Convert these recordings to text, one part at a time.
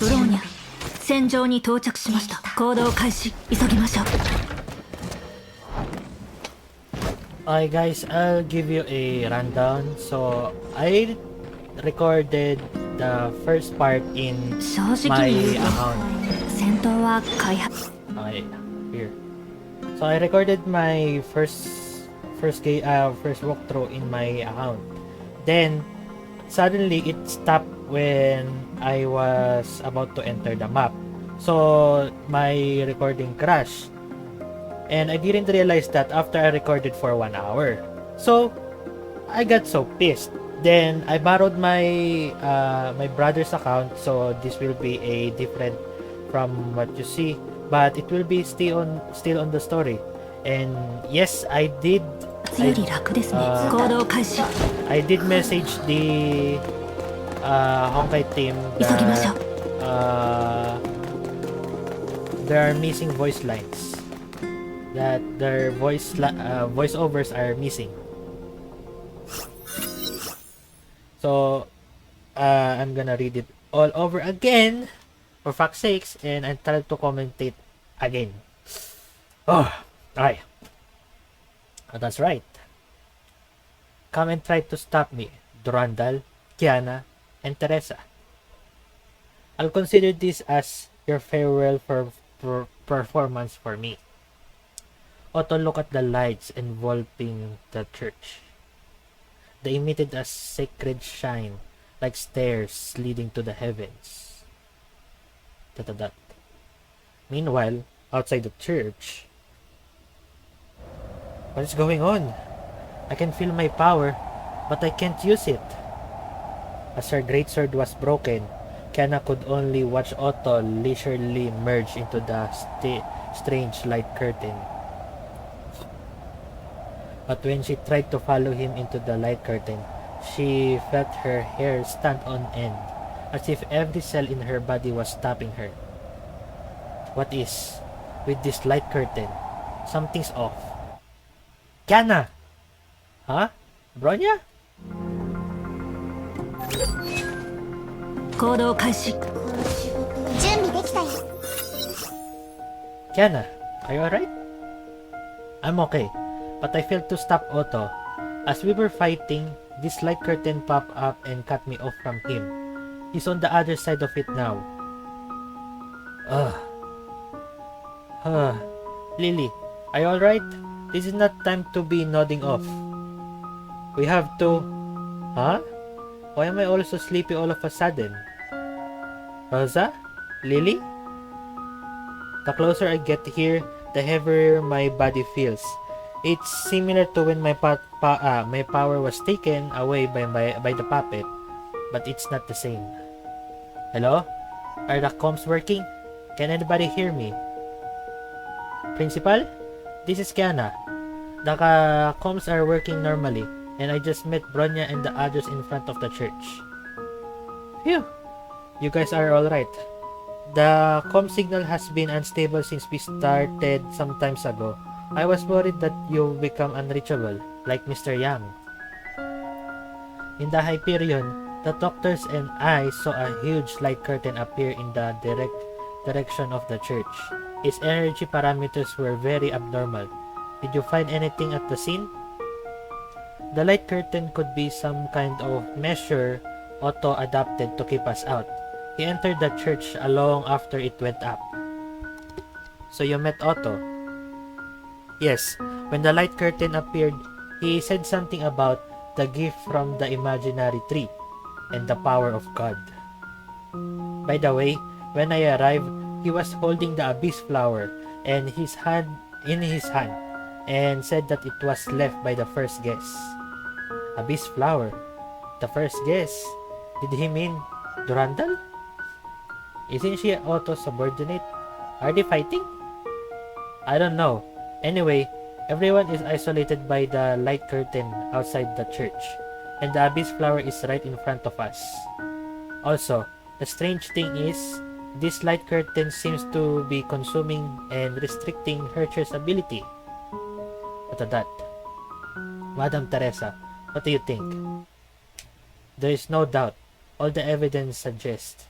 ブローニャ戦場に到着しました。行動開始。急ぎましょう。 Alright guys, I'll give you a rundown. So, I recorded the first part in 正直 my に言うと account. 戦闘は開発 Okay, here. So, I recorded my first walkthrough in my account. Then, suddenly it stopped when I was about to enter the map. So, my recording crashed. And I didn't realize that after I recorded for 1 hour. So, I got so pissed. Then, I borrowed my brother's account. So, this will be a different from what you see. But it will be still on the story. And yes, I did より楽ですね。行動開始。 I did message the Honkai team 急ぎましょ that う。 there are missing voice lines. That their voiceovers are missing. So I'm gonna read it all over again for fuck's sakes, and I try to commentate again. Oh, alright. Oh, that's right. Come and try to stop me, Durandal, Kiana, and Teresa. I'll consider this as your farewell performance for me. Otto looked at the lights enveloping the church. They emitted a sacred shine, like stairs leading to the heavens. Dot. Meanwhile, outside the church, what is going on? I can feel my power, but I can't use it. As her greatsword was broken, Kiana could only watch Otto leisurely merge into the strange light curtain. But when she tried to follow him into the light curtain, she felt her hair stand on end, as if every cell in her body was stopping her. What is with this light curtain? Something's off. Kiana! Huh? Bronya? 行動開始。 準備できたよ。 Kiana, are you alright? I'm okay, but I failed to stop Otto. As we were fighting, this light curtain popped up and cut me off from him. He's on the other side of it now. Lily, are you alright? This is not time to be nodding off. We have to... Huh? Why am I also sleepy all of a sudden? Rosa? Lily? The closer I get here, the heavier my body feels. It's similar to when my power was taken away by the puppet, but it's not the same. Hello? Are the comms working? Can anybody hear me? Principal? This is Kiana. The comms are working normally, and I just met Bronya and the others in front of the church. Phew! You guys are alright. The comm signal has been unstable since we started some times ago. I was worried that you've become unreachable, like Mr. Yang. In the Hyperion, the doctors and I saw a huge light curtain appear in the direction of the church. Its energy parameters were very abnormal. Did you find anything at the scene? The light curtain could be some kind of measure Otto adopted to keep us out. He entered the church long after it went up. So you met Otto? Yes, when the light curtain appeared, he said something about the gift from the imaginary tree and the power of God. By the way, when I arrived, he was holding the abyss flower and in his hand and said that it was left by the first guest. Abyss flower? The first guest? Did he mean Durandal? Isn't she Otto's subordinate? Are they fighting? I don't know. Anyway, everyone is isolated by the light curtain outside the church, and the abyss flower is right in front of us. Also, the strange thing is, this light curtain seems to be consuming and restricting Hercher's ability. What a that? Madam Teresa, what do you think? There is no doubt. All the evidence suggests.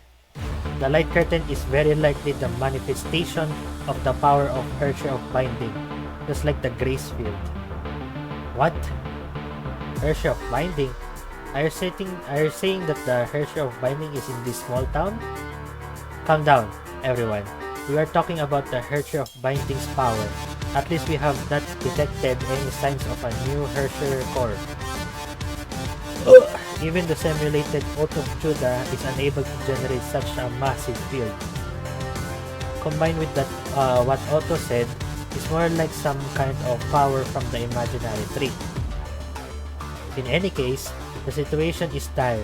The light curtain is very likely the manifestation of the power of Herrscher of Binding, just like the grace field. What? Herrscher of Binding? Are you saying that the Herrscher of Binding is in this small town? Calm down, everyone. We are talking about the Herrscher of Binding's power. At least we have not detected any signs of a new Herrscher core. Even the simulated Otto Judah is unable to generate such a massive field. Combined with that, what Otto said is more like some kind of power from the imaginary tree. In any case, the situation is dire.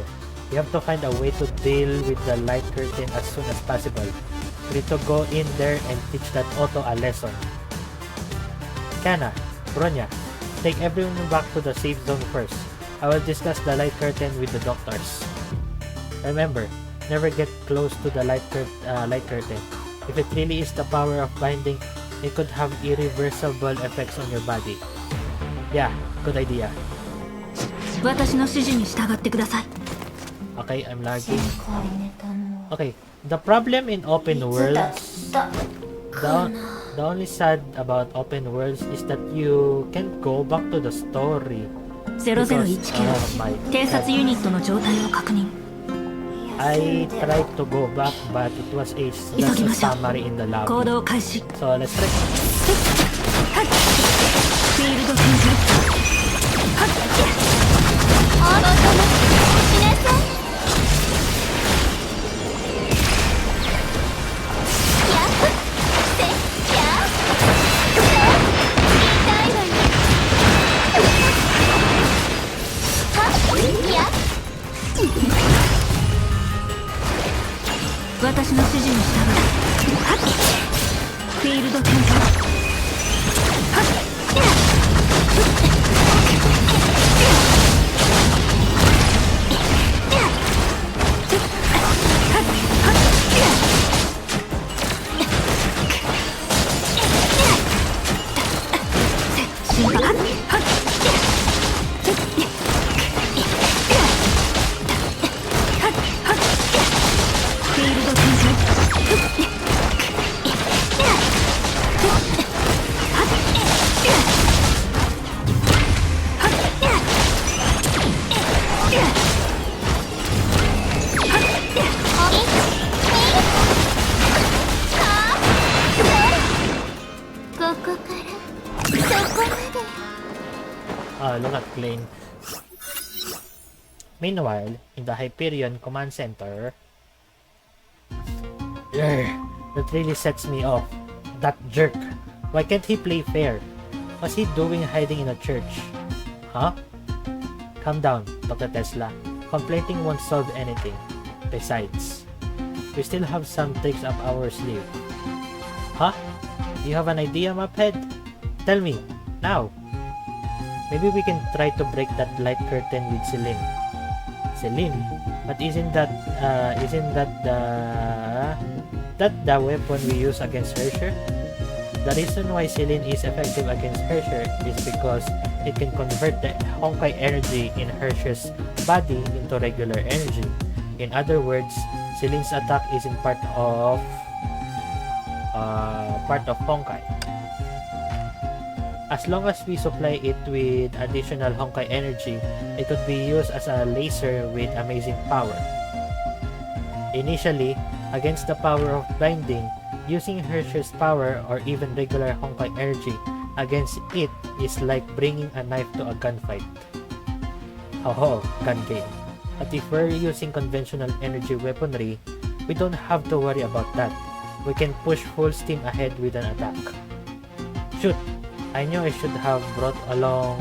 We have to find a way to deal with the light curtain as soon as possible. We need to go in there and teach that Otto a lesson. Kana, Bronya, take everyone back to the safe zone first. I will discuss the light curtain with the doctors. Remember, never get close to the light curtain. If it really is the power of binding, it could have irreversible effects on your body. Yeah, good idea. 私の指示に従ってください。 Okay, I'm lagging. Okay, the problem in open worlds, the only sad about open worlds is that you can't go back to the story. 0019 偵察ユニットの状態を確認。 I tried to go back, but it was just a summary in the lobby. 行動開始。 So let's try. フィールド展開。あなたもしなさい。やっせやっ痛いわよ。はっやっ私の指示に従う。はっフィールド展開。はっLook at Klein. Meanwhile, in the Hyperion Command Center, that really sets me off. That jerk. Why can't he play fair? What's he doing hiding in a church? Huh? Calm down, Dr. Tesla. Complaining won't solve anything. Besides, we still have some tricks up our sleeve. Huh? Do you have an idea, Maphead? Tell me, now. Maybe we can try to break that light curtain with Celine. Celine? But isn't that the weapon we use against Herrscher? The reason why Celine is effective against Herrscher is because it can convert the Honkai energy in Herrscher's body into regular energy. In other words, Celine's attack isn't part of Honkai. As long as we supply it with additional Honkai energy, it could be used as a laser with amazing power. Initially, against the power of binding, using Herrscher's power or even regular Honkai energy against it is like bringing a knife to a gunfight. Oh, gun game. But if we're using conventional energy weaponry, we don't have to worry about that. We can push full steam ahead with an attack. Shoot! I knew I should have brought along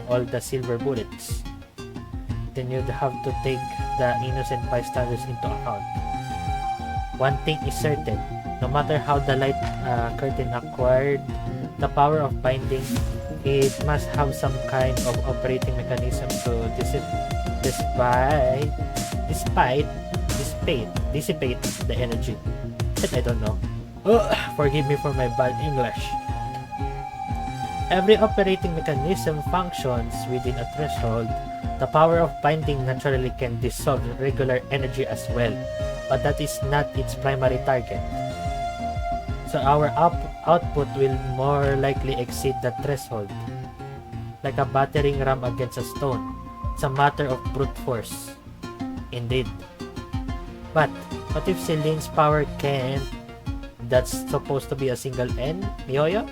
all the silver bullets. Then you'd have to take the innocent bystanders into account. One thing is certain, no matter how the light curtain acquired the power of binding, it must have some kind of operating mechanism to dissipate the energy. But I don't know. Forgive me for my bad English. Every operating mechanism functions within a threshold. The power of binding naturally can dissolve regular energy as well. but that is not its primary target. So our output will more likely exceed the threshold. Like a battering ram against a stone. It's a matter of brute force. Indeed. But, what if Celine's power can't, that's supposed to be a single N, Mihoyo,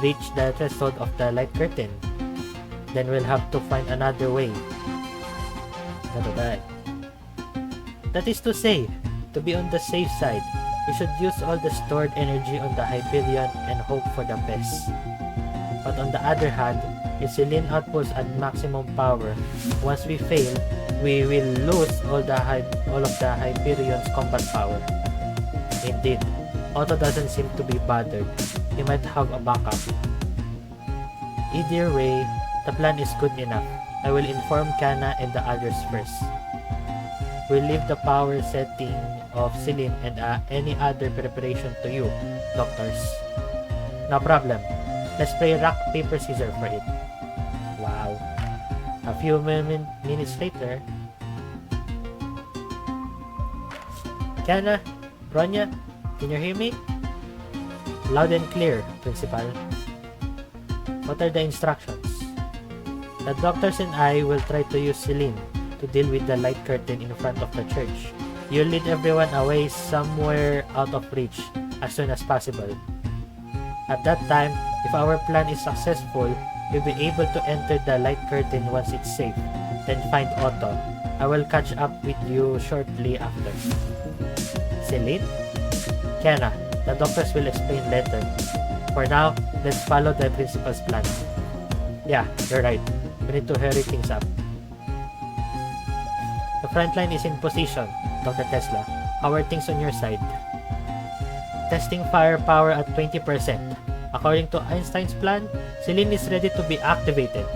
reach the threshold of the light curtain? Then we'll have to find another way. That is to say, to be on the safe side, we should use all the stored energy on the Hyperion and hope for the best. But on the other hand, if Celine outputs at maximum power, once we fail, we will lose all of the Hyperion's combat power. Indeed, Otto doesn't seem to be bothered. He might have a backup. Either way, the plan is good enough. I will inform Kana and the others first. We'll leave the power setting of Celine and any other preparation to you, doctors. No problem. Let's play rock, paper, scissors for it. Wow. A few minutes later, Kana, Bronya, can you hear me? Loud and clear, Principal. What are the instructions? The doctors and I will try to use Celine to deal with the light curtain in front of the church. You'll lead everyone away somewhere out of reach as soon as possible. At that time, if our plan is successful, we'll be able to enter the light curtain once it's safe, then find Otto. I will catch up with you shortly after. Celine? Kana, the doctors will explain later. For now, let's follow the principal's plan. Yeah, you're right. We need to hurry things up. The front line is in position, Dr. Tesla. How are things on your side? Testing firepower at 20%. According to Einstein's plan, Celine is ready to be activated.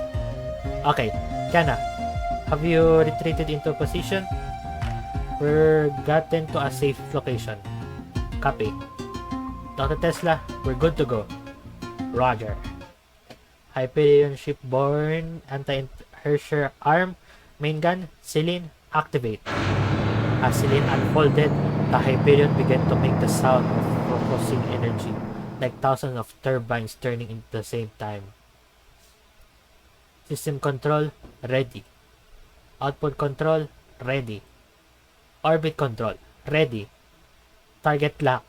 Okay, Kana, have you retreated into position? We're gotten to a safe location. Copy. Dr. Tesla, we're good to go. Roger. Hyperion shipborne anti-Hersher arm, main gun, Celine, activate. As Celine unfolded, the Hyperion began to make the sound of focusing energy, like thousands of turbines turning at the same time. System control, ready. Output control, ready. Orbit control, ready. Target lock.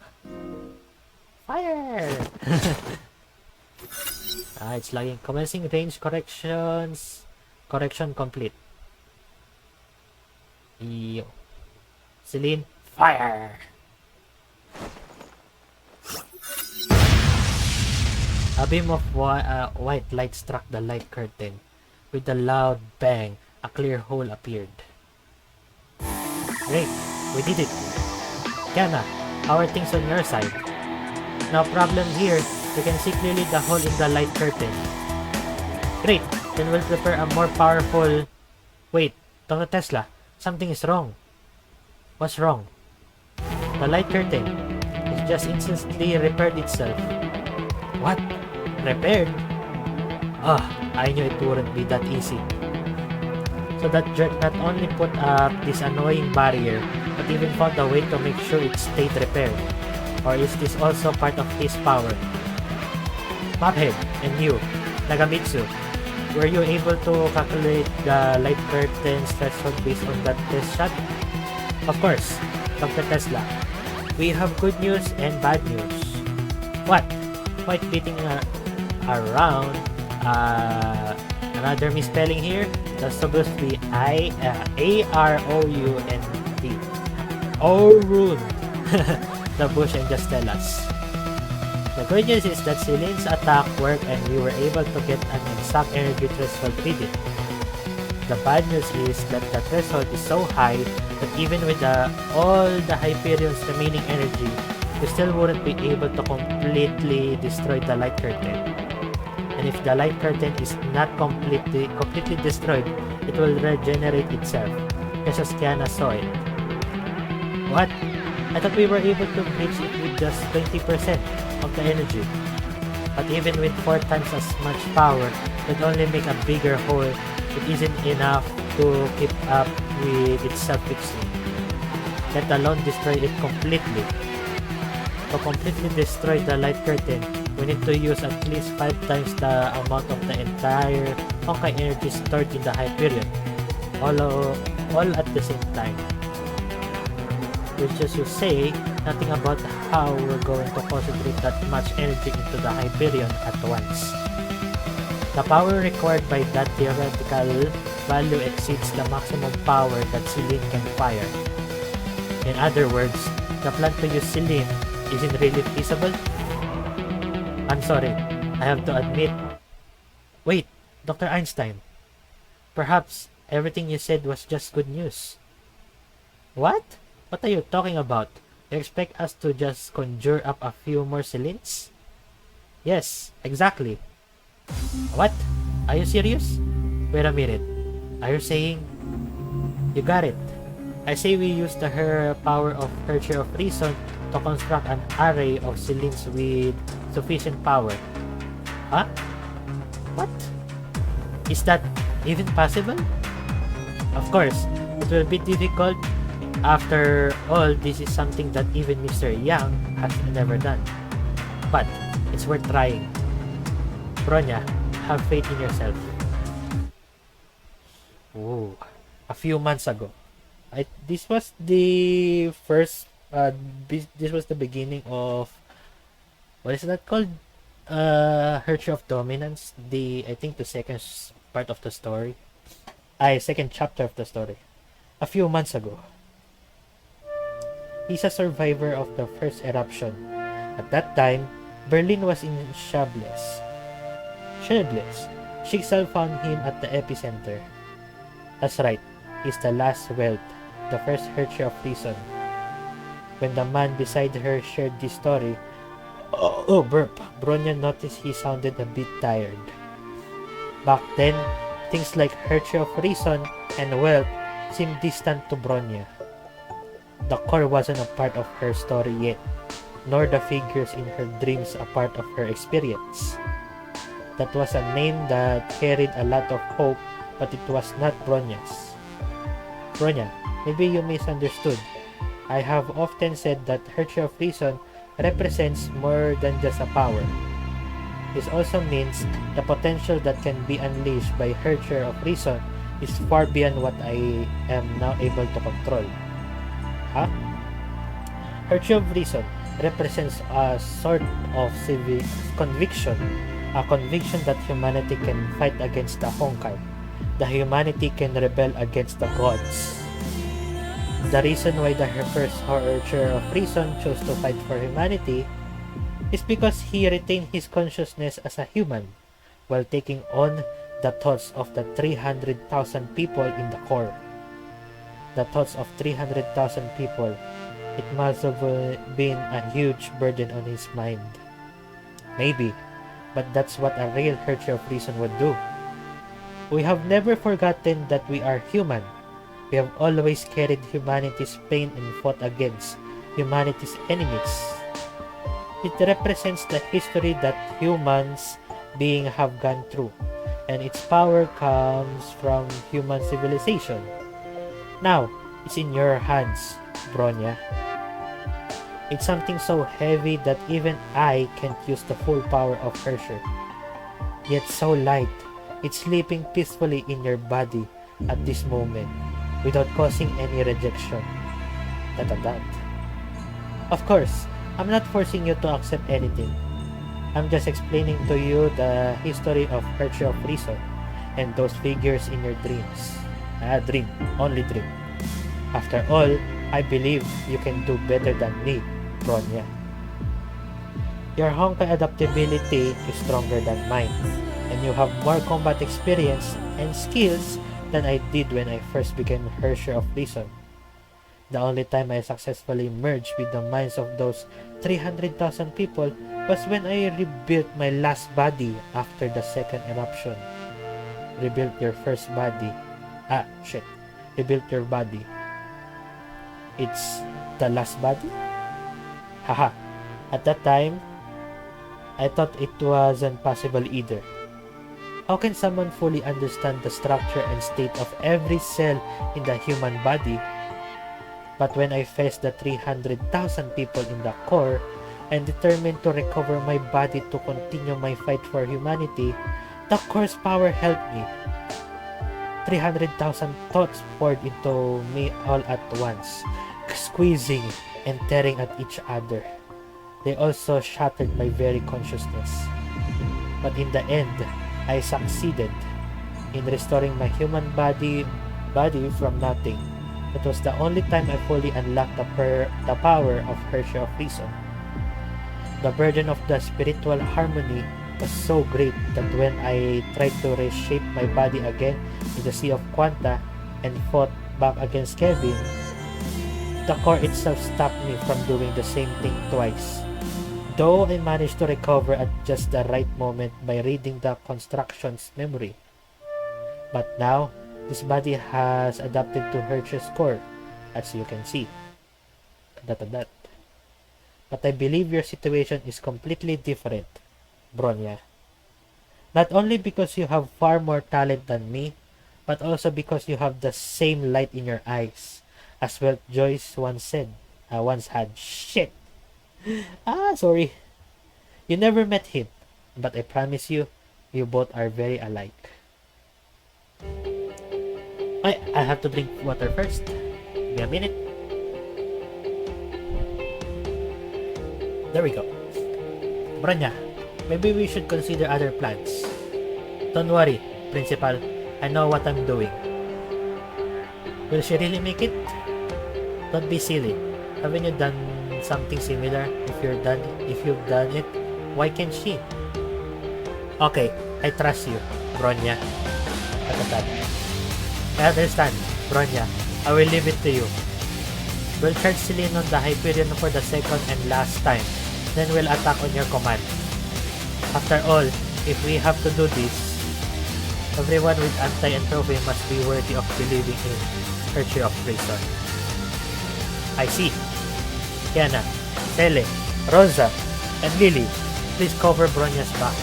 Fire! It's lagging. Commencing range corrections. Correction complete. Yo. Celine, fire! A beam of white light struck the light curtain. With a loud bang, a clear hole appeared. Great, we did it. Kana, how are things on your side? No problem here. You can see clearly the hole in the light curtain. Great, then we'll prepare a more powerful... Wait, Dr. Tesla, something is wrong. What's wrong? The light curtain. It just instantly repaired itself. What? Repaired? I knew it wouldn't be that easy. So that jerk not only put up this annoying barrier, but even found a way to make sure it stayed repaired. Or is this also part of his power? Mophead, and you, Nagamitsu, were you able to calculate the light curtain's threshold based on that test shot? Of course, Dr. Tesla. We have good news and bad news. What? Quite beating around. Another misspelling here. That's supposed to be A-R-O-U-N-D. Oh, rude. The bush and just tell us. The good news is that Celine's attack worked and we were able to get an exact energy threshold reading. The bad news is that the threshold is so high that even with all the Hyperion's remaining energy, we still wouldn't be able to completely destroy the light curtain. And if the light curtain is not completely destroyed, it will regenerate itself, just as Kiana saw it. What? I thought we were able to reach it with just 20% of the energy. But even with 4 times as much power, it would only make a bigger hole. It isn't enough to keep up with its self-fixing. let alone destroy it completely. To completely destroy the light curtain, we need to use at least 5 times the amount of the entire Honkai energy stored in the Hyperion, all at the same time. Which is to say, nothing about how we're going to concentrate that much energy into the Hyperion at once. The power required by that theoretical value exceeds the maximum power that Celine can fire. In other words, the plan to use Celine isn't really feasible? I'm sorry, I have to admit. Wait, Dr. Einstein. Perhaps everything you said was just good news. What? What are you talking about? You expect us to just conjure up a few more Celines? Yes, exactly. What? Are you serious? Wait a minute. Are you saying... You got it. I say we use the power of her chair of reason to construct an array of Celines with sufficient power. Huh? What? Is that even possible? Of course, it will be difficult. After all, this is something that even Mr. Yang has never done. But it's worth trying. Bronya, have faith in yourself. Ooh, a few months ago. This was the first, this was the beginning of, what is that called? Virtue of Dominance. I think the second part of the story. Second chapter of the story. A few months ago. He's a survivor of the first eruption. At that time, Berlin was in shambles. Schicksal found him at the epicenter. That's right, he's the last Welt, the first Herrscher of Reason. When the man beside her shared this story, burp, Bronya noticed he sounded a bit tired. Back then, things like Herrscher of Reason and Welt seemed distant to Bronya. The core wasn't a part of her story yet, nor the figures in her dreams a part of her experience. That was a name that carried a lot of hope, but it was not Bronya's. Bronya, maybe you misunderstood. I have often said that Herrscher of Reason represents more than just a power. This also means the potential that can be unleashed by Herrscher of Reason is far beyond what I am now able to control. Huh? Herrscher of Reason represents a sort of civic conviction, a conviction that humanity can fight against the Honkai, that humanity can rebel against the gods. The reason why the first Herrscher of Reason chose to fight for humanity is because he retained his consciousness as a human, while taking on the thoughts of the 300,000 people in the core. The thoughts of 300,000 people, it must have been a huge burden on his mind. Maybe, but that's what a real Herrscher of Reason would do. We have never forgotten that we are human. We have always carried humanity's pain and fought against humanity's enemies. It represents the history that humans being have gone through, and its power comes from human civilization. Now, it's in your hands, Bronya. It's something so heavy that even I can't use the full power of Herrscher. Yet so light, it's sleeping peacefully in your body at this moment, without causing any rejection. Of course, I'm not forcing you to accept anything. I'm just explaining to you the history of Herrscher of Reason and those figures in your dreams. Only dream. After all, I believe you can do better than me, Bronya. Your Honkai adaptability is stronger than mine, and you have more combat experience and skills than I did when I first became Herrscher of Reason. The only time I successfully merged with the minds of those 300,000 people was when I rebuilt my last body after the second eruption. Rebuilt your first body. Rebuilt your body. It's the last body? Haha. At that time, I thought it wasn't possible either. How can someone fully understand the structure and state of every cell in the human body? But when I faced the 300,000 people in the core and determined to recover my body to continue my fight for humanity, the core's power helped me. 300,000 thoughts poured into me all at once, squeezing and tearing at each other. They also shattered my very consciousness. But in the end, I succeeded in restoring my human body from nothing. It was the only time I fully unlocked the power of Hershey of Reason. The burden of the spiritual harmony was so great that when I tried to reshape my body again in the Sea of Quanta and fought back against Kevin, the core itself stopped me from doing the same thing twice. Though I managed to recover at just the right moment by reading the construction's memory. But now, this body has adapted to Hershey's core, as you can see. But I believe your situation is completely different, Bronya. Not only because you have far more talent than me, but also because you have the same light in your eyes, as Welt Joyce once had. Shit! Sorry. You never met him, but I promise you, you both are very alike. I have to drink water first. Give me a minute. There we go. Bronya, maybe we should consider other plans. Don't worry, Principal. I know what I'm doing. Will she really make it? Don't be silly. Haven't you done something similar? If you've done it, why can't she? Okay, I trust you, Bronya. I understand, Bronya. I will leave it to you. We'll charge Celine on the Hyperion for the second and last time. Then we'll attack on your command. After all, if we have to do this, everyone with anti-entropy must be worthy of believing in Hershey of Reason. I see. Kiana, Tele, Rosa, and Lily, please cover Bronya's back.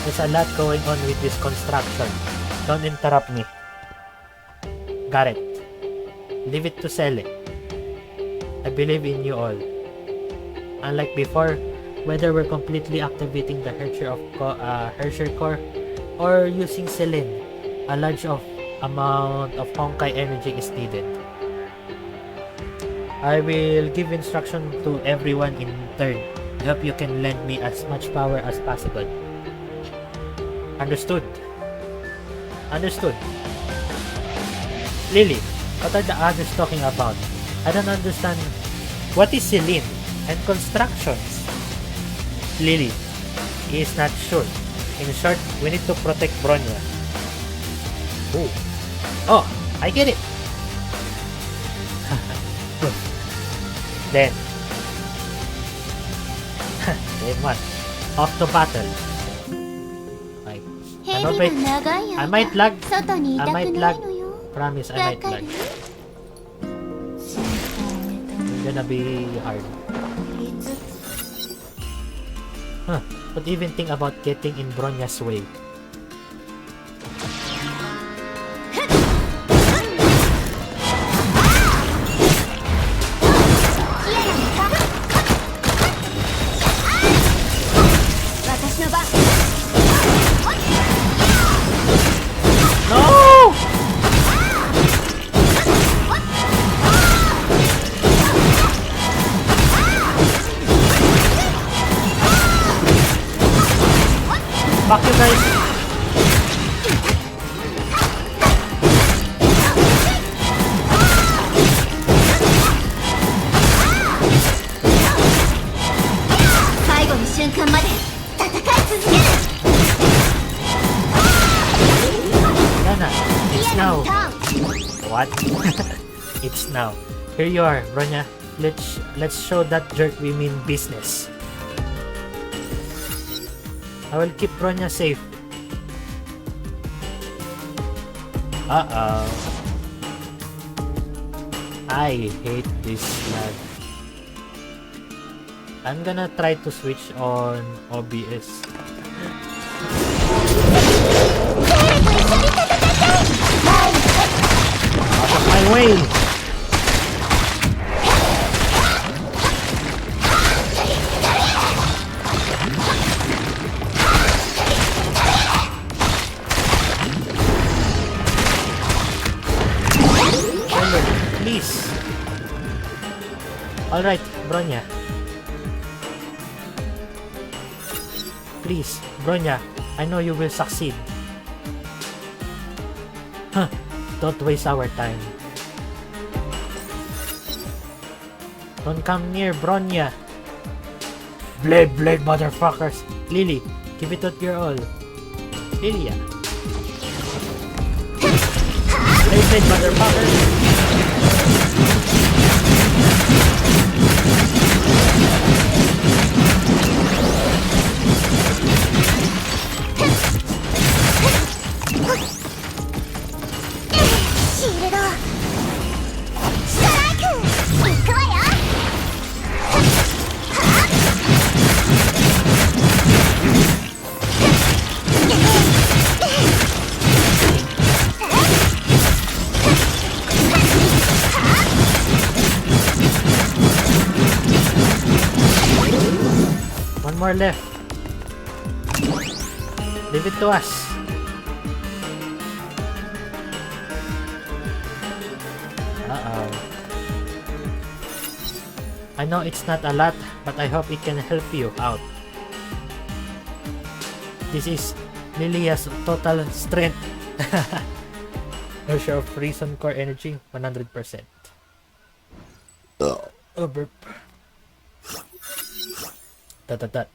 There's a lot going on with this construction. Don't interrupt me. Got it. Leave it to Cele. I believe in you all. Unlike before, whether we're completely activating the Hershey core or using Selene, a large amount of Honkai energy is needed. I will give instruction to everyone in turn. I hope you can lend me as much power as possible. Understood? Understood. Lily, what are the others talking about? I don't understand. What is Celine and constructions? Lily, he is not sure. In short, we need to protect Bronya. Oh, I get it. Then off to battle. I might lag. Promise, I might lag. It's gonna be hard. But even think about getting in Bronya's way. No! Fuck you guys! It's now. What? It's now. Here you are, Bronya. Let's show that jerk we mean business. I will keep Bronya safe. Uh-oh. I hate this lag. I'm gonna try to switch on OBS. Out of my way! Alright, Bronya. Please, Bronya, I know you will succeed. Huh, don't waste our time. Don't come near, Bronya. Blade, motherfuckers. Lily, give it your all. Lilia. Blade, motherfuckers. One more left. Leave it to us. Uh-oh. I know it's not a lot, but I hope it can help you out. This is Lilia's total strength. No share of reason core energy, 100%. Oh, burp. Dot.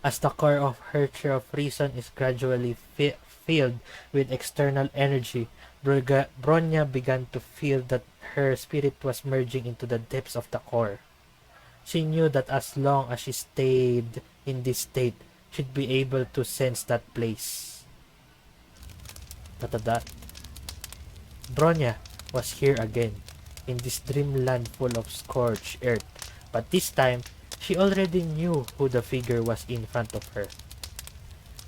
As the core of her share of reason is gradually filled with external energy, Bronya began to feel that her spirit was merging into the depths of the core. She knew that as long as she stayed in this state, she'd be able to sense that place. Dot. Bronya was here again, in this dreamland full of scorched earth, but this time, she already knew who the figure was in front of her.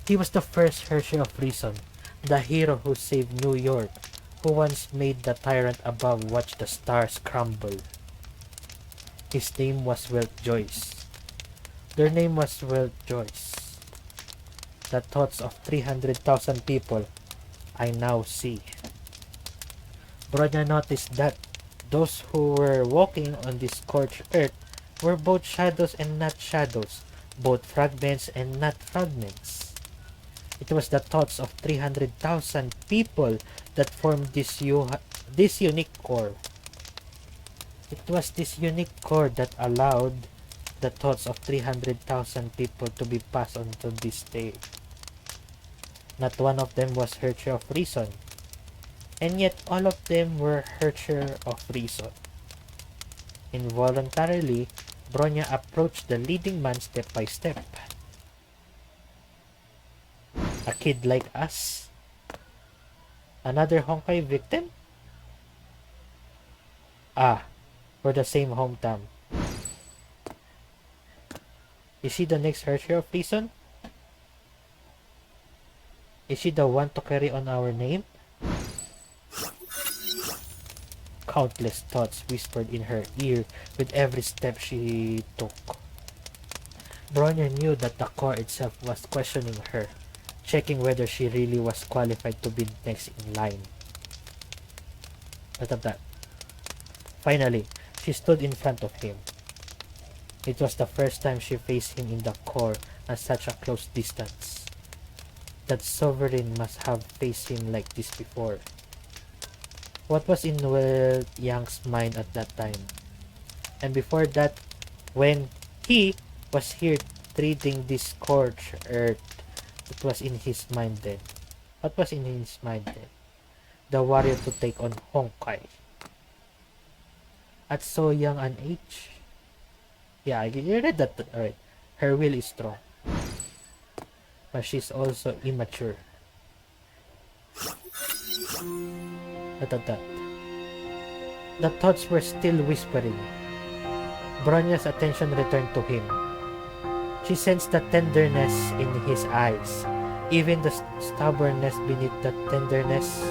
He was the first Hershey of Reason, the hero who saved New York, who once made the tyrant above watch the stars crumble. His name was Welt Joyce. Their name was Welt Joyce. The thoughts of 300,000 people I now see. Bronya noticed that those who were walking on this scorched earth were both shadows and not shadows, both fragments and not fragments. It was the thoughts of 300,000 people that formed this unique core. It was this unique core that allowed the thoughts of 300,000 people to be passed on to this day. Not one of them was Hercher of Reason, and yet all of them were Hercher of Reason. Involuntarily, Bronya approached the leading man step by step. A kid like us? Another Honkai victim? Ah, we're the same hometown. Is she the next Hershey of Reason? Is she the one to carry on our name? Countless thoughts whispered in her ear with every step she took. Bronya knew that the core itself was questioning her, checking whether she really was qualified to be next in line. Finally, she stood in front of him. It was the first time she faced him in the core at such a close distance. That sovereign must have faced him like this before. What was in Wei Yang's mind at that time? And before that, when he was here treating this scorched earth, it was in his mind then. What was in his mind then? The warrior to take on Honkai. At so young an age? Yeah, you read that alright. Her will is strong. But she's also immature. The thoughts were still whispering. Bronya's attention returned to him. She sensed the tenderness in his eyes, even the stubbornness beneath the tenderness.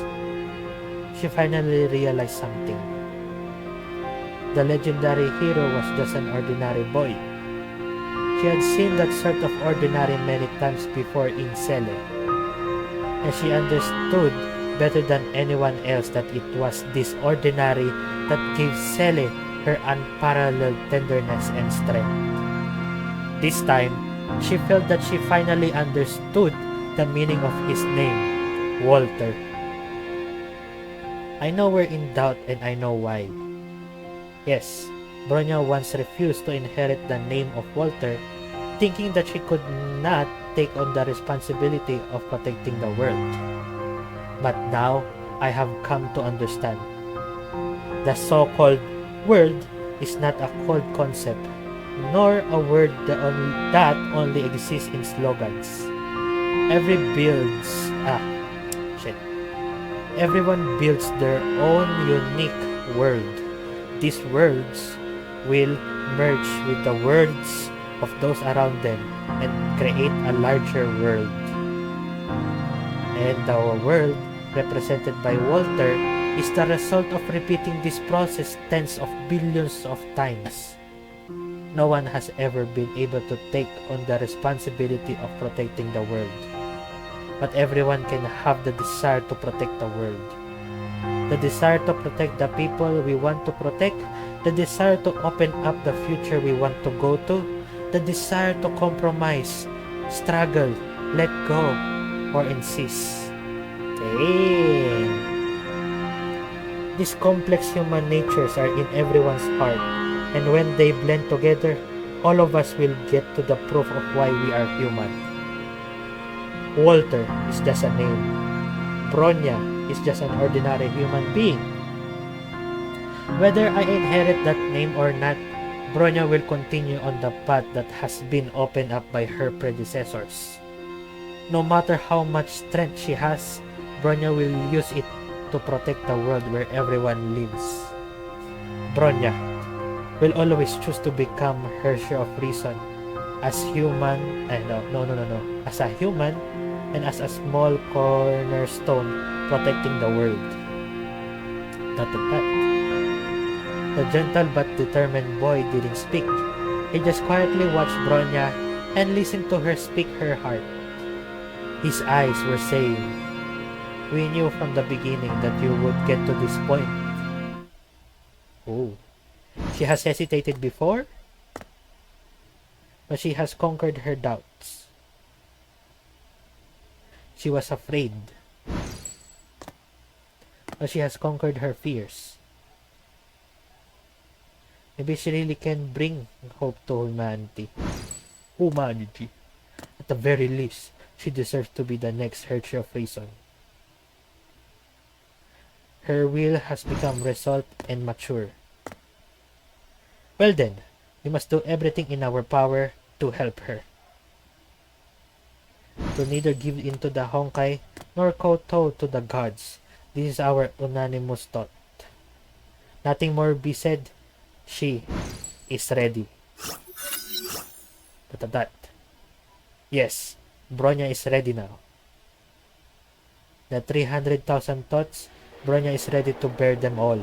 She finally realized something. The legendary hero was just an ordinary boy. She had seen that sort of ordinary many times before in Cele, and she understood better than anyone else that it was this ordinary that gave Cele her unparalleled tenderness and strength. This time, she felt that she finally understood the meaning of his name, Walter. I know we're in doubt and I know why. Yes, Bronya once refused to inherit the name of Walter, thinking that she could not take on the responsibility of protecting the world. But now, I have come to understand. The so-called world is not a cold concept, nor a word that only exists in slogans. Everyone builds their own unique world. These worlds will merge with the words of those around them and create a larger world. And the world represented by Walter is the result of repeating this process tens of billions of times. No one has ever been able to take on the responsibility of protecting the world. But everyone can have the desire to protect the world. The desire to protect the people we want to protect, the desire to open up the future we want to go to, the desire to compromise, struggle, let go, or insist. Dang. These complex human natures are in everyone's heart, and when they blend together, all of us will get to the proof of why we are human. Walter is just a name. Bronya is just an ordinary human being. Whether I inherit that name or not, Bronya will continue on the path that has been opened up by her predecessors. No matter how much strength she has, Bronya will use it to protect the world where everyone lives. Bronya will always choose to become her share of reason as human, as a human and as a small cornerstone protecting the world. The gentle but determined boy didn't speak. He just quietly watched Bronya and listened to her speak her heart. His eyes were saying, "We knew from the beginning that you would get to this point." Oh. She has hesitated before, but she has conquered her doubts. She was afraid, but she has conquered her fears. Maybe she really can bring hope to humanity. At the very least, she deserves to be the next Hershey of reason. Her will has become resolved and mature. Well then, we must do everything in our power to help her. To neither give in to the Honkai nor kowtow to the gods. This is our unanimous thought. Nothing more be said. She is ready. That. Yes, Bronya is ready now. The 300,000 thoughts, Bronya is ready to bear them all.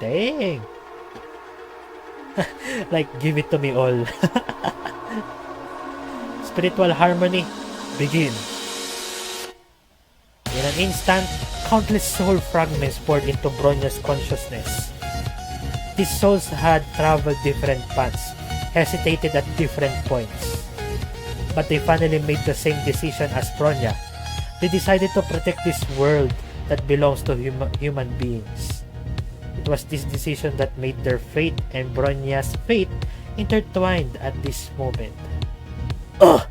Dang! Like, give it to me all. Spiritual harmony, begin. In an instant, countless soul fragments poured into Bronya's consciousness. These souls had traveled different paths, hesitated at different points. But they finally made the same decision as Bronya. They decided to protect this world that belongs to human beings. It was this decision that made their fate and Bronya's fate intertwined at this moment. Ugh!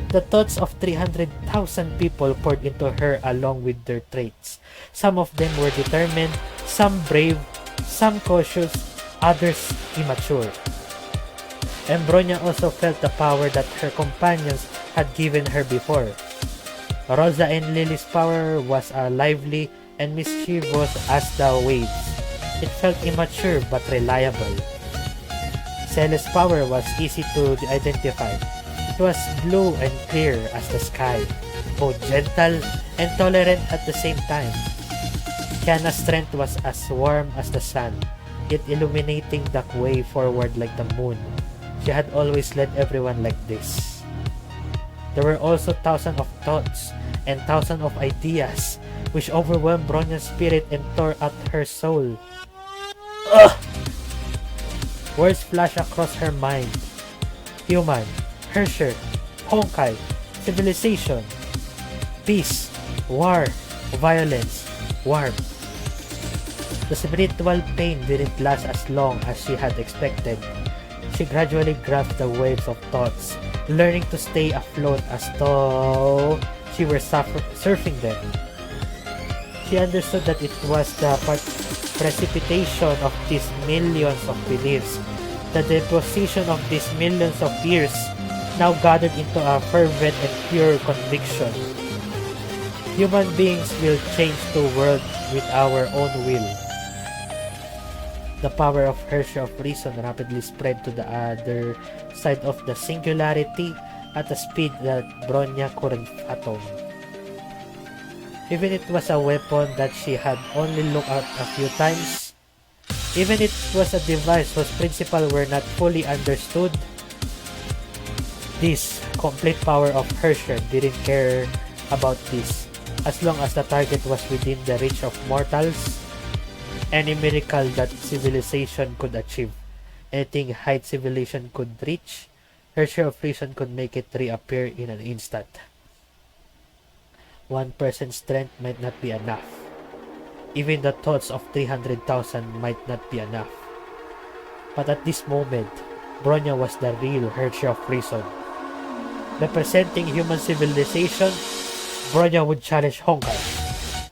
The thoughts of 300,000 people poured into her along with their traits. Some of them were determined, some brave, some cautious, others immature. And Bronya also felt the power that her companions had given her before. Rosa and Lily's power was lively and mischievous as the waves. It felt immature but reliable. Cele's power was easy to identify. It was blue and clear as the sky, both gentle and tolerant at the same time. Kiana's strength was as warm as the sun, yet illuminating the way forward like the moon. She had always led everyone like this. There were also thousands of thoughts, and thousands of ideas, which overwhelmed Bronya's spirit and tore at her soul. Ugh! Words flashed across her mind. Human, Herrscher, Honkai, civilization, peace, war, violence, warmth. The spiritual pain didn't last as long as she had expected. She gradually grasped the waves of thoughts, learning to stay afloat as though she were surfing them. She understood that it was the precipitation of these millions of beliefs, the deposition of these millions of fears, now gathered into a fervent and pure conviction. Human beings will change the world with our own will. The power of Herrscher of Reason rapidly spread to the other side of the singularity at a speed that Bronya couldn't fathom. Even it was a weapon that she had only looked at a few times, even it was a device whose principles were not fully understood, this complete power of Herrscher didn't care about this, as long as the target was within the reach of mortals. Any miracle that civilization could achieve, anything high civilization could reach, Herrscher of Reason could make it reappear in an instant. One person's strength might not be enough. Even the thoughts of 300,000 might not be enough. But at this moment, Bronya was the real Herrscher of Reason. Representing human civilization, Bronya would challenge Honkai.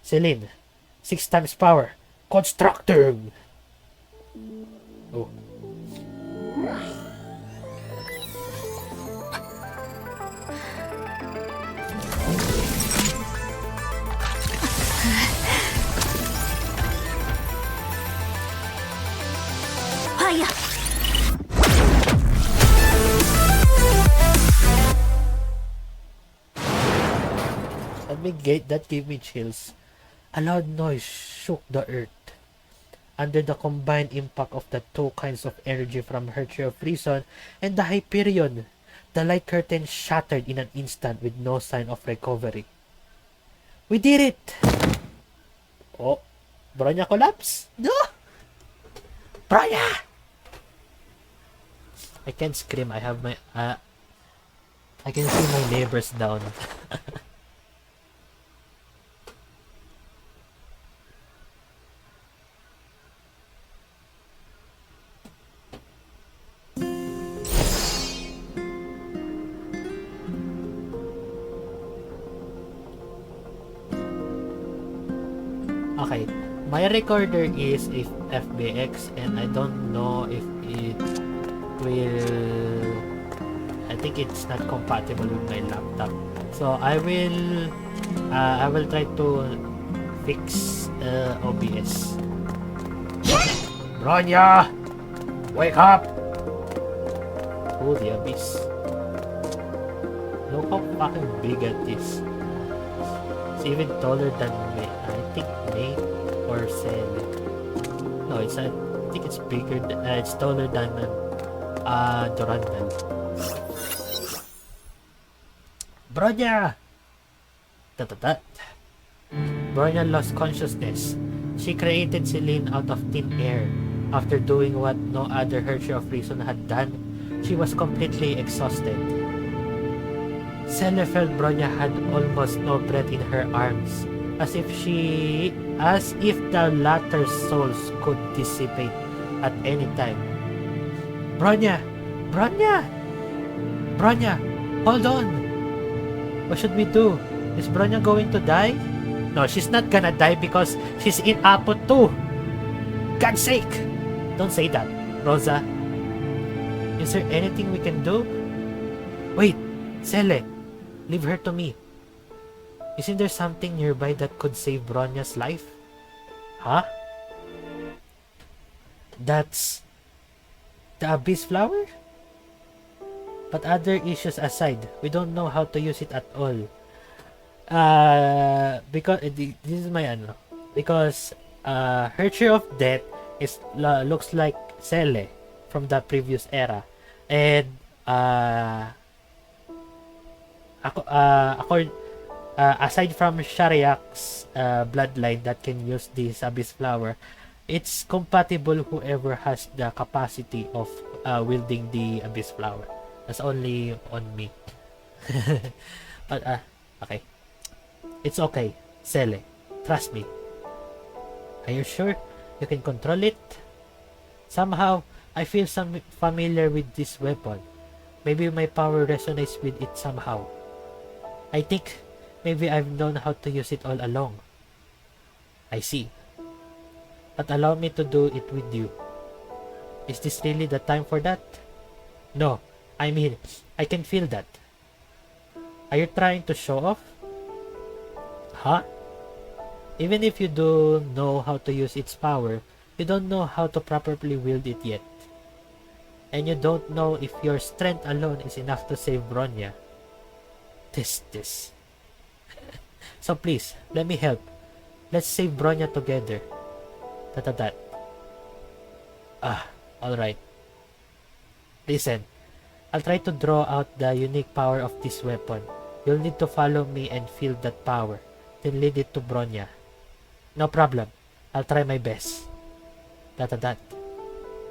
Celine, 6 times power, constructing! Oh. Fire! That gave me chills. A loud noise shook the earth. Under the combined impact of the two kinds of energy from Herrscher of Reason and the Hyperion, the light curtain shattered in an instant with no sign of recovery. We did it! Oh, Bronya collapse? No! Bronya! I can't scream. I have my... I can see my neighbors down. Okay, my recorder is FBX and I don't know if it will... I think it's not compatible with my laptop. So I will try to fix OBS. Bronya! Wake up! Oh, the abyss. Look how fucking big it is. It's even taller than me. I think Nate or Sel. No, I think it's bigger. It's taller than Durandal. Bronya! Bronya lost consciousness. She created Celine out of thin air. After doing what no other Herrscher of Reason had done, she was completely exhausted. Celia felt Bronya had almost no breath in her arms, as if the latter's souls could dissipate at any time. Bronya! Bronya! Bronya! Hold on! What should we do? Is Bronya going to die? No, she's not gonna die because she's in Apo too! God's sake! Don't say that, Rosa. Is there anything we can do? Wait! Cele! Leave her to me. Isn't there something nearby that could save Bronya's life? Huh? That's... the Abyss Flower? But other issues aside, we don't know how to use it at all. Because... this is my ano. Because... Herrscher of Death looks like Cele from the previous era. And... Aside from Shariak's bloodline that can use this Abyss Flower, it's compatible whoever has the capacity of wielding the Abyss Flower. That's only on me. But, okay. It's okay, Sele. Trust me. Are you sure you can control it? Somehow, I feel familiar with this weapon. Maybe my power resonates with it somehow. I think maybe I've known how to use it all along. I see. But allow me to do it with you. Is this really the time for that? No, I mean, I can feel that. Are you trying to show off? Huh? Even if you do know how to use its power, you don't know how to properly wield it yet. And you don't know if your strength alone is enough to save Bronya. This. So please, let me help. Let's save Bronya together. That. Alright. Listen, I'll try to draw out the unique power of this weapon. You'll need to follow me and feel that power, then lead it to Bronya. No problem. I'll try my best. That.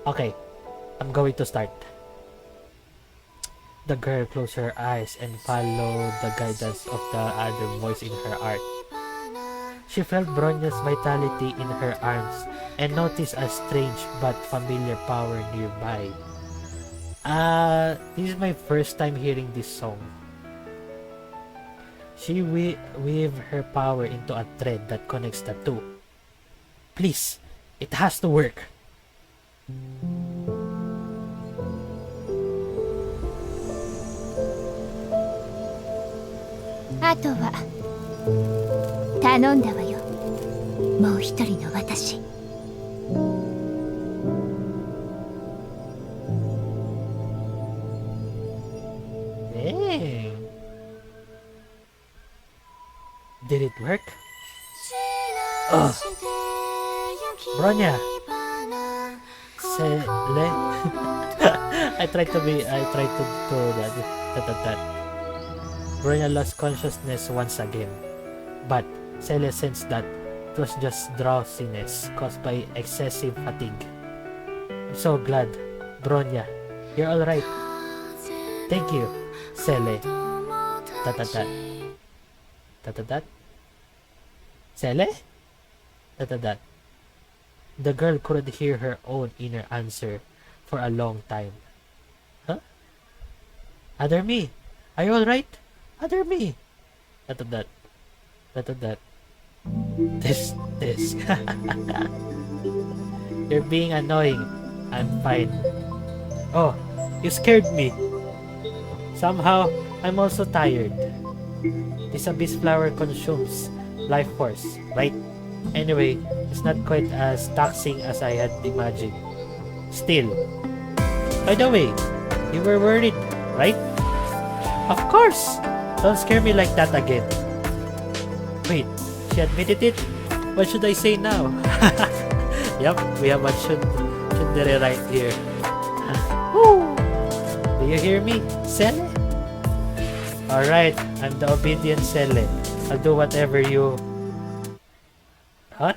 Okay, I'm going to start. The girl closed her eyes and followed the guidance of the other voice in her heart. She felt Bronya's vitality in her arms and noticed a strange but familiar power nearby. This is my first time hearing this song. She weaved her power into a thread that connects the two. Please, it has to work. あとは頼んだわよ。もう一人の私。Dang. Did it work? Bronya. Sele. I tried to do that. Bronya lost consciousness once again, but Sele sensed that it was just drowsiness caused by excessive fatigue. I'm so glad, Bronya, you're alright. Thank you, Sele. That. Sele? That. The girl couldn't hear her own inner answer for a long time. Huh? Other me, are you alright? Other me. That. This. You're being annoying. I'm fine. Oh, you scared me. Somehow, I'm also tired. This Abyss Flower consumes life force, right? Anyway, it's not quite as taxing as I had imagined. Still. By the way, you were worried, right? Of course! Don't scare me like that again. Wait, she admitted it? What should I say now? Yup, we have a tsundere right here. Woo! Do you hear me, Sele? Alright, I'm the obedient Sele. I'll do whatever you... Huh?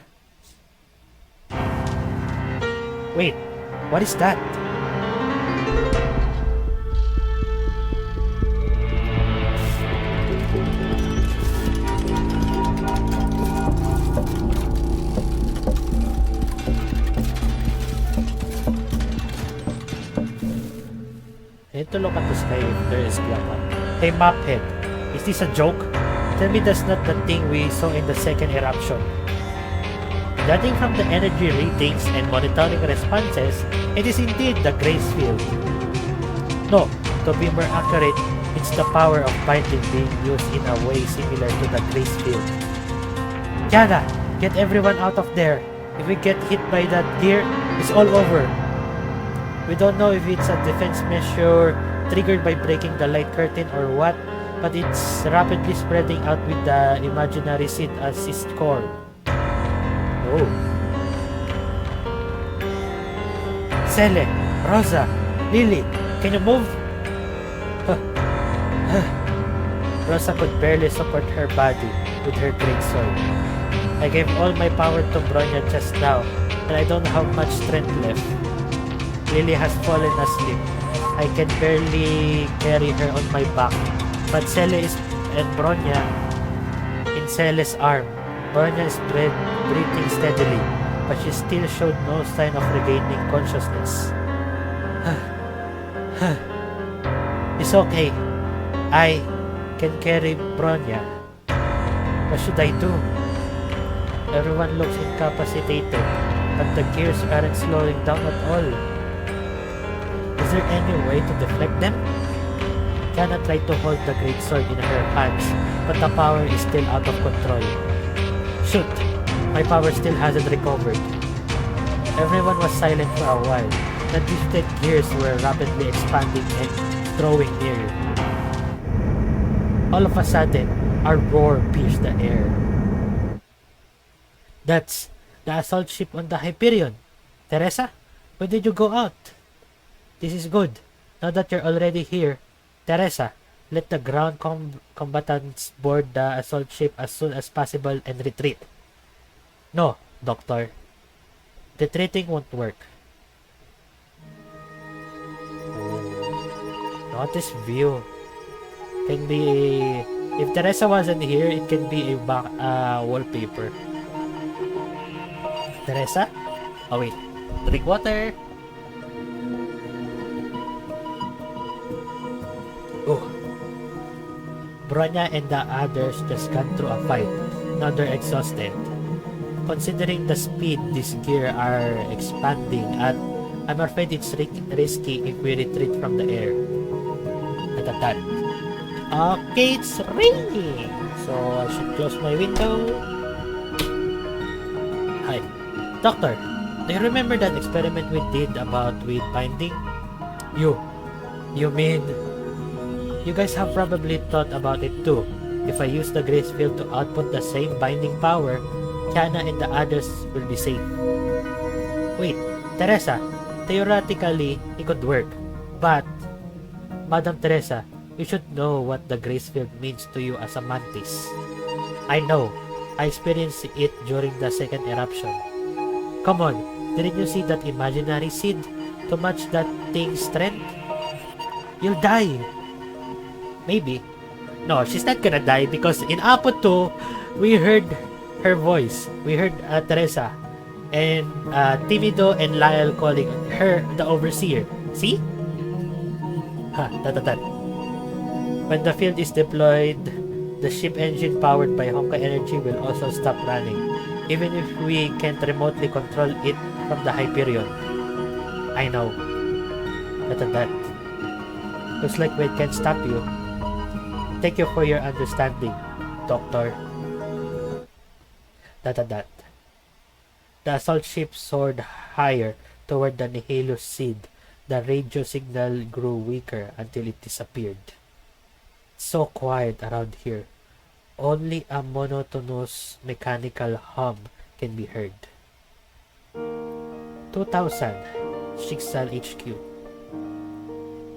Wait, what is that? I need to look at the sky if there is Glapa. Hey Maphead, is this a joke? Tell me that's not the thing we saw in the second eruption. Judging from the energy readings and monitoring responses, it is indeed the grace field. No, to be more accurate, it's the power of binding being used in a way similar to the grace field. Yana, get everyone out of there. If we get hit by that gear, it's all over. We don't know if it's a defense measure triggered by breaking the light curtain or what, but it's rapidly spreading out with the imaginary seed as its core. Oh. Sele, Rosa, Lily, can you move? Rosa could barely support her body with her great sword. I gave all my power to Bronya just now, and I don't have much strength left. Lily has fallen asleep. I can barely carry her on my back, but Cele and Bronya in Cele's arm. Bronya is breathing steadily, but she still showed no sign of regaining consciousness. It's okay. I can carry Bronya. What should I do? Everyone looks incapacitated, but the gears aren't slowing down at all. Is there any way to deflect them? Kiana tried to hold the great sword in her hands, but the power is still out of control. Shoot! My power still hasn't recovered. Everyone was silent for a while. The drifted gears were rapidly expanding and drawing nearer. All of a sudden, a roar pierced the air. That's the assault ship on the Hyperion. Teresa, when did you go out? This is good. Now that you're already here, Teresa, let the ground combatants board the assault ship as soon as possible and retreat. No, Doctor. Retreating won't work. Not this view. Can be... If Teresa wasn't here, it can be a wallpaper. Teresa? Oh wait. Drink water. Oh. Bronya and the others just got through a fight. Now they're exhausted. Considering the speed this gear are expanding at, I'm afraid it's risky if we retreat from the air. At. Okay, it's raining. So I should close my window. Hi. Doctor, do you remember that experiment we did about with binding? You mean... You guys have probably thought about it too. If I use the grace field to output the same binding power, Kiana and the others will be safe. Wait, Teresa, theoretically, it could work. But, Madam Teresa, you should know what the grace field means to you as a mantis. I know. I experienced it during the second eruption. Come on, didn't you see that imaginary seed to match that thing's strength? You'll die. Maybe. No, she's not gonna die because in Apo 2, we heard her voice. We heard Teresa and Timido and Lyle calling her the overseer. See? When the field is deployed, the ship engine powered by Honkai energy will also stop running, even if we can't remotely control it from the Hyperion. I know. Looks like we can't stop you. Thank you for your understanding, Doctor. The assault ship soared higher toward the Nihilus seed. The radio signal grew weaker until it disappeared. So quiet around here. Only a monotonous mechanical hum can be heard. 2000, Shiksal HQ.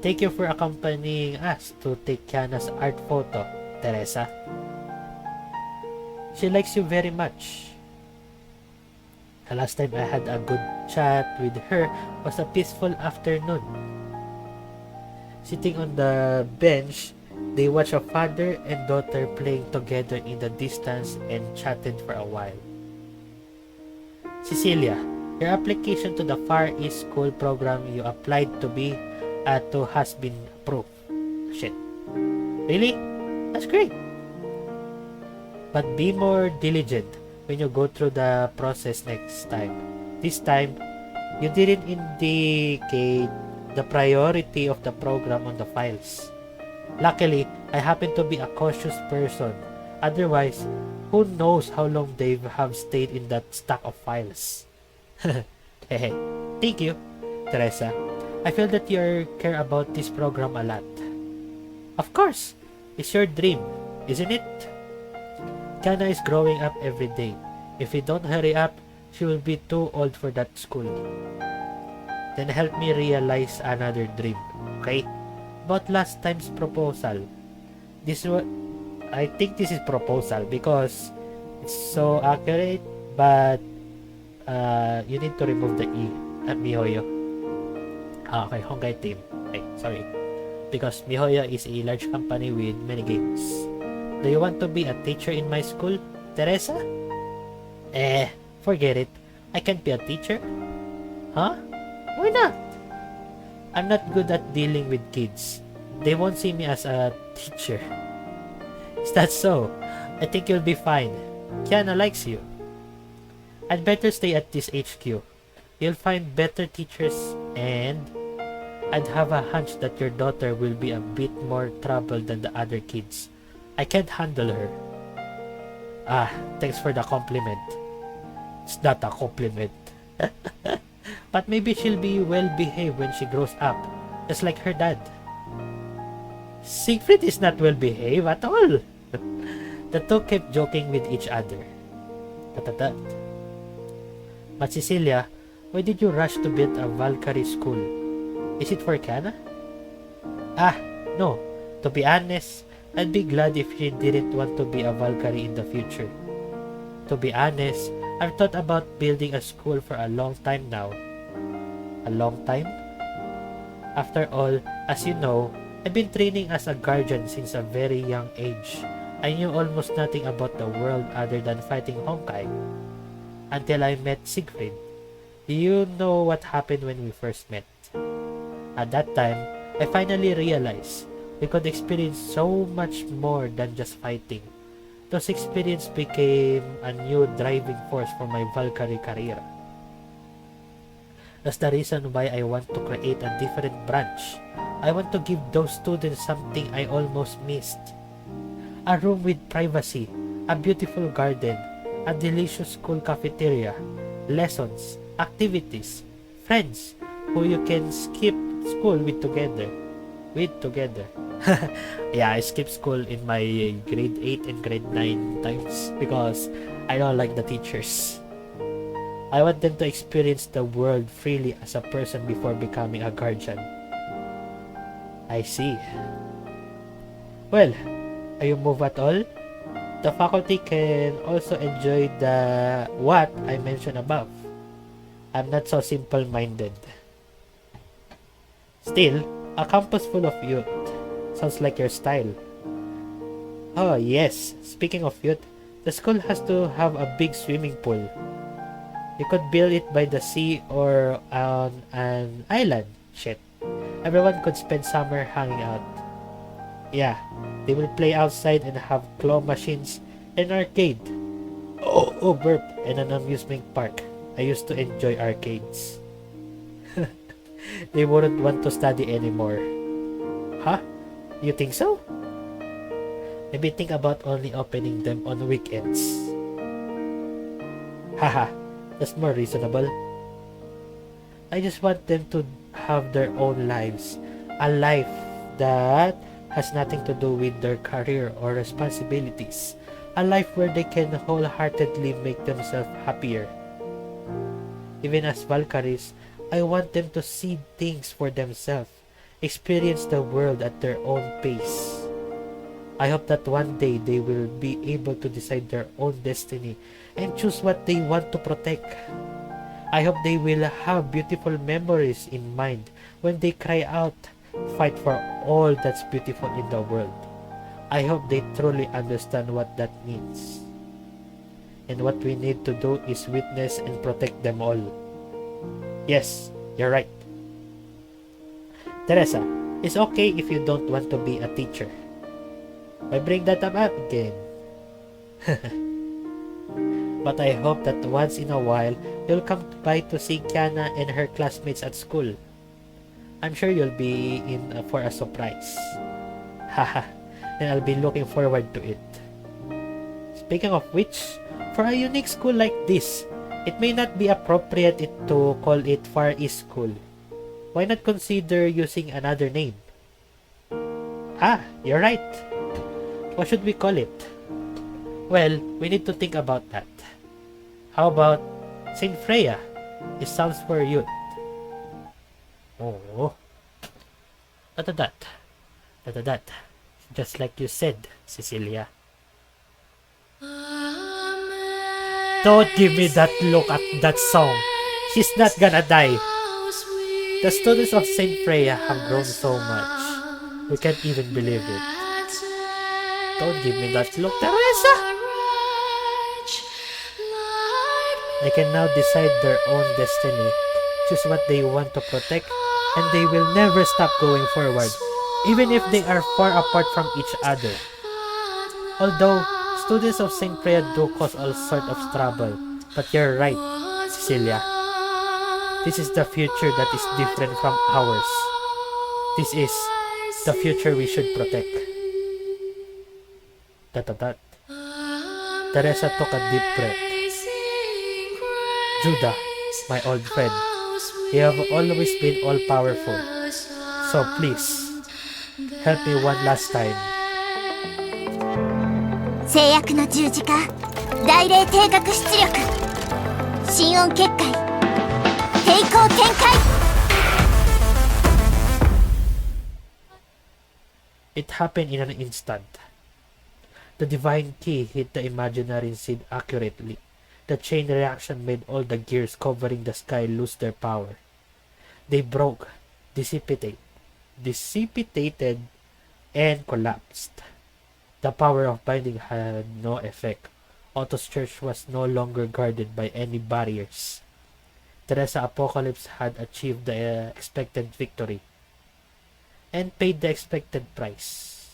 Thank you for accompanying us to take Kiana's art photo, Teresa. She likes you very much. The last time I had a good chat with her was a peaceful afternoon. Sitting on the bench, they watched a father and daughter playing together in the distance and chatted for a while. Cecilia, your application to the Far East School program you applied to has been approved. Shit. Really? That's great. But be more diligent when you go through the process next time. This time, you didn't indicate the priority of the program on the files. Luckily, I happen to be a cautious person. Otherwise, who knows how long they have stayed in that stack of files. Thank you, Teresa. I feel that you care about this program a lot. Of course, it's your dream, isn't it? Kiana is growing up every day. If we don't hurry up, she will be too old for that school. Then help me realize another dream, okay? About last time's proposal. This I think this is proposal because it's so accurate, but you need to remove the E at Mihoyo. Okay, Honkai team. Okay, sorry. Because Mihoyo is a large company with many games. Do you want to be a teacher in my school, Teresa? Forget it. I can't be a teacher. Huh? Why not? I'm not good at dealing with kids. They won't see me as a teacher. Is that so? I think you'll be fine. Kiana likes you. I'd better stay at this HQ. You'll find better teachers, and I'd have a hunch that your daughter will be a bit more trouble than the other kids. I can't handle her. Thanks for the compliment. It's not a compliment. But maybe she'll be well behaved when she grows up, just like her dad. Siegfried is not well behaved at all. The two kept joking with each other. But Cecilia, why did you rush to build a Valkyrie school? Is it for Kiana? No. To be honest, I'd be glad if she didn't want to be a Valkyrie in the future. To be honest, I've thought about building a school for a long time now. A long time? After all, as you know, I've been training as a guardian since a very young age. I knew almost nothing about the world other than fighting Honkai. Until I met Siegfried. Do you know what happened when we first met? At that time, I finally realized we could experience so much more than just fighting. Those experiences became a new driving force for my Valkyrie career. That's the reason why I want to create a different branch. I want to give those students something I almost missed. A room with privacy, a beautiful garden, a delicious school cafeteria, lessons, activities, friends who you can skip school with together. Yeah, I skipped school in my grade 8 and grade 9 times because I don't like the teachers. I want them to experience the world freely as a person before becoming a guardian. I see. Well, are you moved at all? The faculty can also enjoy the what I mentioned above. I'm not so simple-minded. Still, a campus full of youth. Sounds like your style. Oh yes, speaking of youth, the school has to have a big swimming pool. You could build it by the sea or on an island. Shit. Everyone could spend summer hanging out. Yeah, they will play outside and have claw machines and arcade. Oh, burp, and an amusement park. I used to enjoy arcades. They wouldn't want to study anymore. Huh? You think so? Maybe think about only opening them on weekends. Haha, that's more reasonable. I just want them to have their own lives. A life that has nothing to do with their career or responsibilities. A life where they can wholeheartedly make themselves happier. Even as Valkyries, I want them to see things for themselves, experience the world at their own pace. I hope that one day they will be able to decide their own destiny and choose what they want to protect. I hope they will have beautiful memories in mind when they cry out, fight for all that's beautiful in the world. I hope they truly understand what that means. And what we need to do is witness and protect them all. Yes, you're right. Teresa, it's okay if you don't want to be a teacher. Why bring that up again? But I hope that once in a while, you'll come by to see Kiana and her classmates at school. I'm sure you'll be in for a surprise. Haha, and I'll be looking forward to it. Speaking of which, for a unique school like this, it may not be appropriate to call it Far East School. Why not consider using another name? You're right. What should we call it? Well, we need to think about that. How about Saint Freya? It sounds for youth. Oh. Just like you said, Cecilia. Don't give me that look at that song. She's not gonna die. The students of Saint Freya have grown so much. We can't even believe it. Don't give me that look, Teresa! They can now decide their own destiny, choose what they want to protect, and they will never stop going forward, even if they are far apart from each other. Although, students of Saint Freya do cause all sort of trouble, but you're right, Cecilia. This is the future that is different from ours. This is the future we should protect. Dot. Teresa took a deep breath. Judah, my old friend, you have always been all-powerful. So please, help me one last time. 制約の十字架大霊定格出力心音結界抵抗展開 It happened in an instant. The divine key hit the imaginary seed accurately. The chain reaction made all the gears covering the sky lose their power. They broke, dissipated, and collapsed. The power of binding had no effect. Otto's church was no longer guarded by any barriers. Teresa Apocalypse had achieved the expected victory and paid the expected price.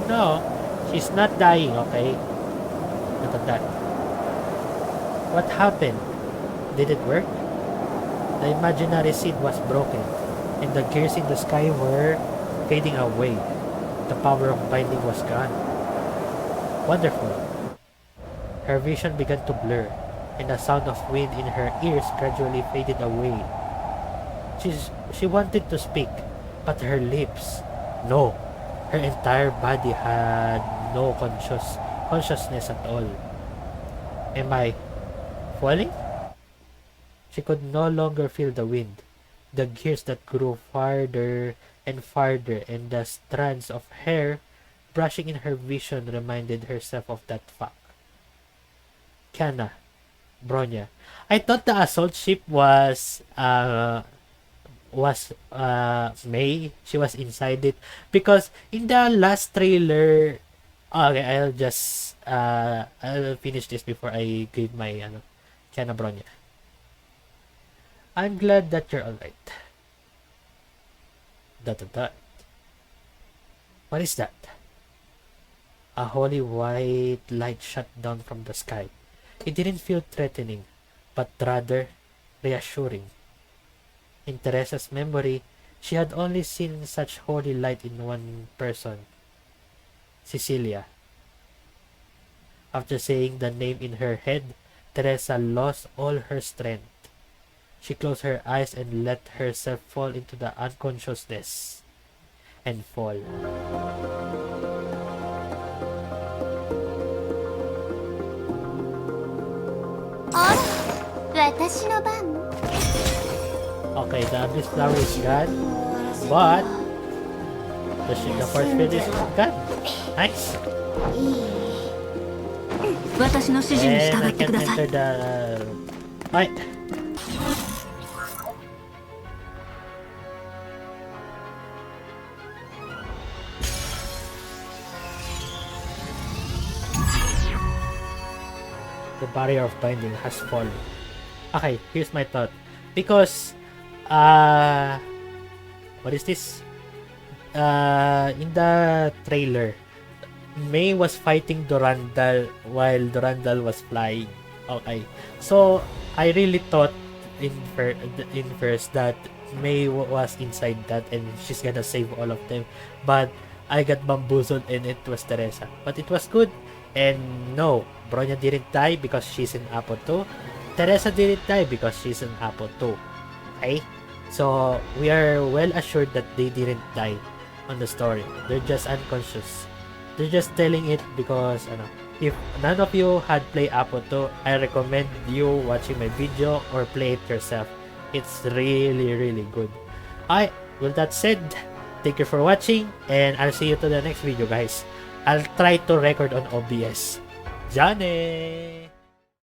No. She's not dying, okay? Look at that. What happened? Did it work? The imaginary seed was broken, and the gears in the sky were fading away. The power of binding was gone. Wonderful. Her vision began to blur, and the sound of wind in her ears gradually faded away. She wanted to speak, but her lips, no. Her entire body had no consciousness at all. Am I falling? She could no longer feel the wind, the gears that grew farther and farther, and the strands of hair brushing in her vision reminded herself of that fact. Kiana, Bronya. I thought the assault ship was May. She was inside it because in the last trailer. Okay, I'll finish this before I give my Kiana Bronya. I'm glad that you're alright. Dot. What is that? A holy white light shot down from the sky. It didn't feel threatening, but rather reassuring. In Teresa's memory, she had only seen such holy light in one person, Cecilia. After saying the name in her head, Teresa lost all her strength. She closed her eyes and let herself fall into the unconsciousness and fall. Okay, the Abyss Flower is gone, but the first field is gone. Nice. 私の指示に And 従 I って can ください enter the... Right. The barrier of binding has fallen. Okay, here's my thought. Because, what is this? In the trailer, May was fighting Durandal while Durandal was flying. Okay, so I really thought in first that May was inside that and she's gonna save all of them, but I got bamboozled and it was Teresa. But it was good, and no, Bronya didn't die because she's in Apo 2. Teresa didn't die because she's in Apo 2. Okay, so we are well assured that they didn't die on the story. They're just unconscious. They're just telling it because if none of you had played Apo 2, I recommend you watching my video or play it yourself. It's really, really good. With that said, Thank you for watching, and I'll see you to the next video, guys. I'll try to record on OBS. Johnny!